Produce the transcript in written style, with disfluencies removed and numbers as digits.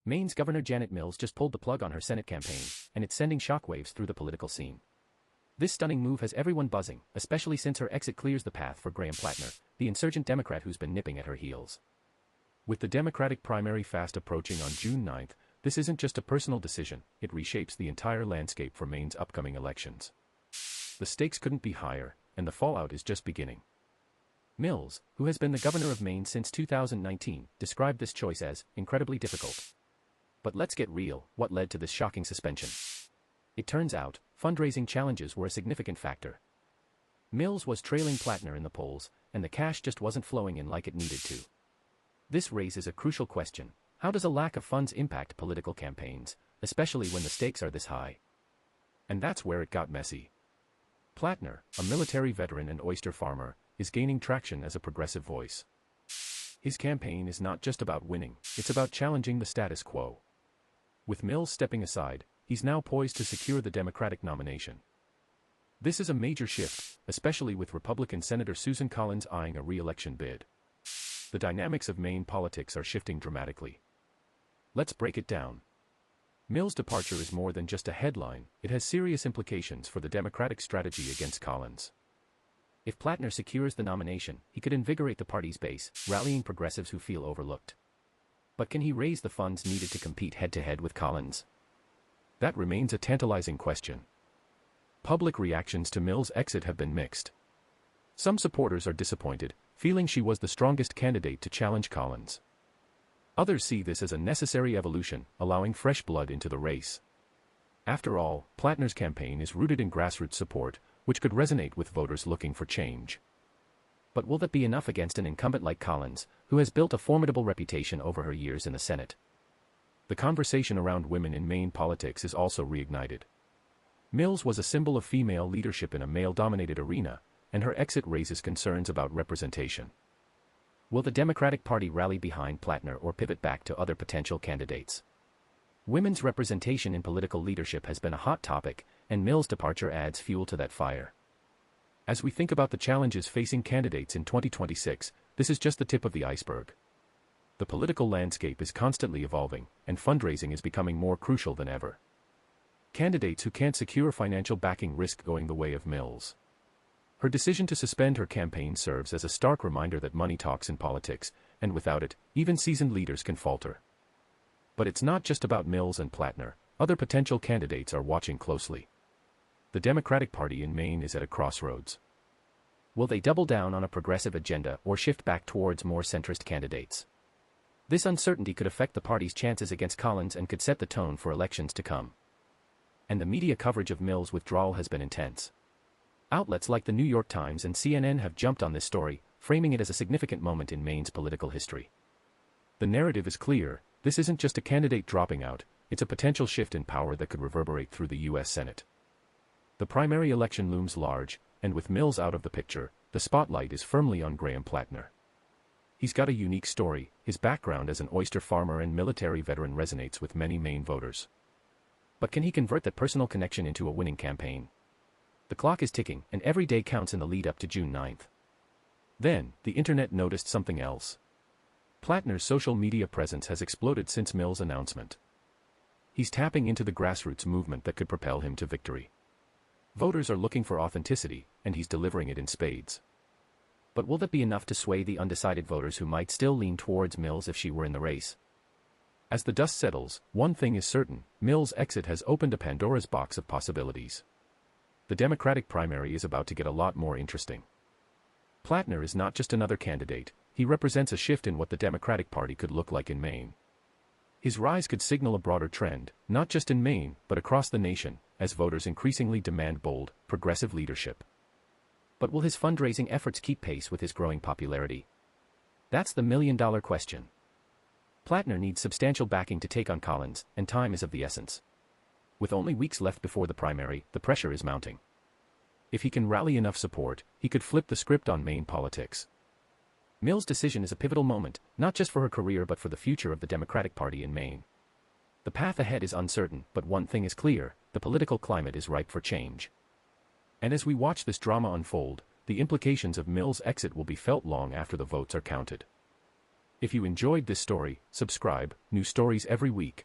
Maine's Governor Janet Mills just pulled the plug on her Senate campaign, and it's sending shockwaves through the political scene. This stunning move has everyone buzzing, especially since her exit clears the path for Graham Platner, the insurgent Democrat who's been nipping at her heels. With the Democratic primary fast approaching on June 9th, this isn't just a personal decision, it reshapes the entire landscape for Maine's upcoming elections. The stakes couldn't be higher, and the fallout is just beginning. Mills, who has been the governor of Maine since 2019, described this choice as incredibly difficult. But let's get real, what led to this shocking suspension? It turns out, fundraising challenges were a significant factor. Mills was trailing Platner in the polls, and the cash just wasn't flowing in like it needed to. This raises a crucial question: how does a lack of funds impact political campaigns, especially when the stakes are this high? And that's where it got messy. Platner, a military veteran and oyster farmer, is gaining traction as a progressive voice. His campaign is not just about winning, it's about challenging the status quo. With Mills stepping aside, he's now poised to secure the Democratic nomination. This is a major shift, especially with Republican Senator Susan Collins eyeing a re-election bid. The dynamics of Maine politics are shifting dramatically. Let's break it down. Mills' departure is more than just a headline, it has serious implications for the Democratic strategy against Collins. If Platner secures the nomination, he could invigorate the party's base, rallying progressives who feel overlooked. But can he raise the funds needed to compete head-to-head with Collins? That remains a tantalizing question. Public reactions to Mills' exit have been mixed. Some supporters are disappointed, feeling she was the strongest candidate to challenge Collins. Others see this as a necessary evolution, allowing fresh blood into the race. After all, Platner's campaign is rooted in grassroots support, which could resonate with voters looking for change. But will that be enough against an incumbent like Collins, who has built a formidable reputation over her years in the Senate? The conversation around women in Maine politics is also reignited. Mills was a symbol of female leadership in a male-dominated arena, and her exit raises concerns about representation. Will the Democratic Party rally behind Platner or pivot back to other potential candidates? Women's representation in political leadership has been a hot topic, and Mills' departure adds fuel to that fire. As we think about the challenges facing candidates in 2026, this is just the tip of the iceberg. The political landscape is constantly evolving, and fundraising is becoming more crucial than ever. Candidates who can't secure financial backing risk going the way of Mills. Her decision to suspend her campaign serves as a stark reminder that money talks in politics, and without it, even seasoned leaders can falter. But it's not just about Mills and Platner, other potential candidates are watching closely. The Democratic Party in Maine is at a crossroads. Will they double down on a progressive agenda or shift back towards more centrist candidates? This uncertainty could affect the party's chances against Collins and could set the tone for elections to come. And the media coverage of Mills' withdrawal has been intense. Outlets like the New York Times and CNN have jumped on this story, framing it as a significant moment in Maine's political history. The narrative is clear: this isn't just a candidate dropping out, it's a potential shift in power that could reverberate through the U.S. Senate. The primary election looms large, and with Mills out of the picture, the spotlight is firmly on Graham Platner. He's got a unique story, his background as an oyster farmer and military veteran resonates with many Maine voters. But can he convert that personal connection into a winning campaign? The clock is ticking, and every day counts in the lead up to June 9th. Then, the internet noticed something else. Platner's social media presence has exploded since Mills' announcement. He's tapping into the grassroots movement that could propel him to victory. Voters are looking for authenticity, and he's delivering it in spades. But will that be enough to sway the undecided voters who might still lean towards Mills if she were in the race? As the dust settles, one thing is certain: Mills' exit has opened a Pandora's box of possibilities. The Democratic primary is about to get a lot more interesting. Platner is not just another candidate, he represents a shift in what the Democratic Party could look like in Maine. His rise could signal a broader trend, not just in Maine, but across the nation, as voters increasingly demand bold, progressive leadership. But will his fundraising efforts keep pace with his growing popularity? That's the million-dollar question. Platner needs substantial backing to take on Collins, and time is of the essence. With only weeks left before the primary, the pressure is mounting. If he can rally enough support, he could flip the script on Maine politics. Mills' decision is a pivotal moment, not just for her career but for the future of the Democratic Party in Maine. The path ahead is uncertain, but one thing is clear: the political climate is ripe for change. And as we watch this drama unfold, the implications of Mills' exit will be felt long after the votes are counted. If you enjoyed this story, subscribe, new stories every week.